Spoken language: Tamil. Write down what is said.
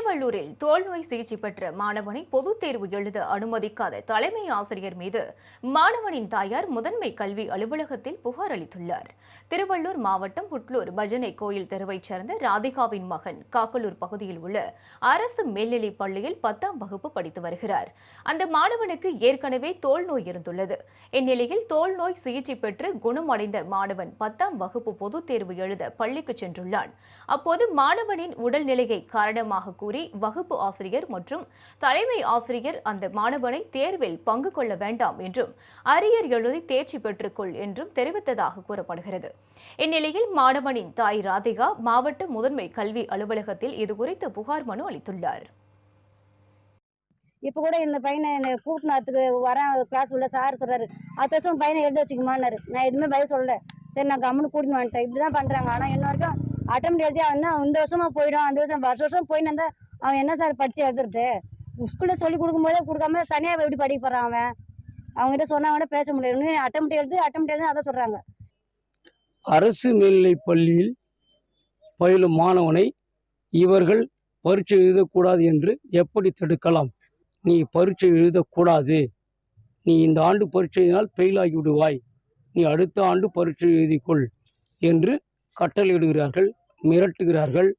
திருவள்ளூரில் தோல்நோய் சிகிச்சை பெற்ற மாணவனை பொதுத் தேர்வு எழுத அனுமதிக்காத தலைமை ஆசிரியர் மீது மாணவனின் தாயார் முதன்மை கல்வி அலுவலகத்தில் புகார் அளித்துள்ளார். திருவள்ளூர் மாவட்டம் புட்லூர் பஜனை கோயில் தெருவைச் சேர்ந்த ராதிகாவின் மகன் காக்கலூர் பகுதியில் உள்ள அரசு மேல்நிலைப் பள்ளியில் 10ஆம் வகுப்பு படித்து வருகிறார். அந்த மாணவனுக்கு ஏற்கனவே தோல்நோய் இருந்துள்ளது. இந்நிலையில் தோல்நோய் சிகிச்சை பெற்று குணமடைந்த மாணவன் 10ஆம் வகுப்பு பொதுத் தேர்வு எழுத பள்ளிக்கு சென்றுள்ளான். அப்போது மாணவனின் உடல்நிலையை காரணமாக கூறி வகுப்பு ஆசிரியர் மற்றும் தலைமை ஆசிரியர் அந்த மாணவனை தேர்வில் பங்கு கொள்ள வேண்டாம் என்றும் அரியர் எழுதி தேர்ச்சி பெற்றுக்கொள் என்றும் தெரிவித்ததாக கூறப்படுகிறது. இந்நிலையில் மாணவனின் தாய் ராதிகா மாவட்ட முதன்மை கல்வி அலுவலகத்தில் இதுகுறித்து புகார் மனு அளித்துள்ளார். இப்போ கூட இந்த பையனை கூட்டினத்துக்கு வர கிளாஸ் உள்ள சார் சொல்றாரு, 10 வருஷம் பையனை எழுத வச்சுக்குமான்னாரு. நான் எதுவுமே பதில் சொல்லல. சரி, நான் கம்முன்னு கூட்டின்னு வந்துட்டேன். இப்படிதான் பண்றாங்க. ஆனா இன்ன வரைக்கும் அட்டம் எழுதி அவன் இந்த வருஷமா போயிடும், அந்த வருஷம் போயின்னு இருந்தா அவன் என்ன சார் படிச்சு எழுதுறது? ஸ்கூல்ல சொல்லி கொடுக்கும் போதே கொடுக்காம தனியா எப்படி படிக்க போறான் அவன்? அவங்ககிட்ட சொன்னா கூட பேச முடியாது. அட்டம் எழுது அதான் சொல்றாங்க. அரசு மேல்நிலைப் பள்ளியில் பயிலும் மாணவனை இவர்கள் பரீட்சை எழுதக்கூடாது என்று எப்படி தடுக்கலாம்? நீ பரீட்சை எழுதக்கூடாது, நீ இந்த ஆண்டு பரீட்சையினால் ஃபெயில் ஆகி விடுவாய், நீ அடுத்த ஆண்டு பரீட்சை எழுதிக்கொள் என்று கட்டளையிடுகிறார்கள், மிரட்டுகிறார்கள்.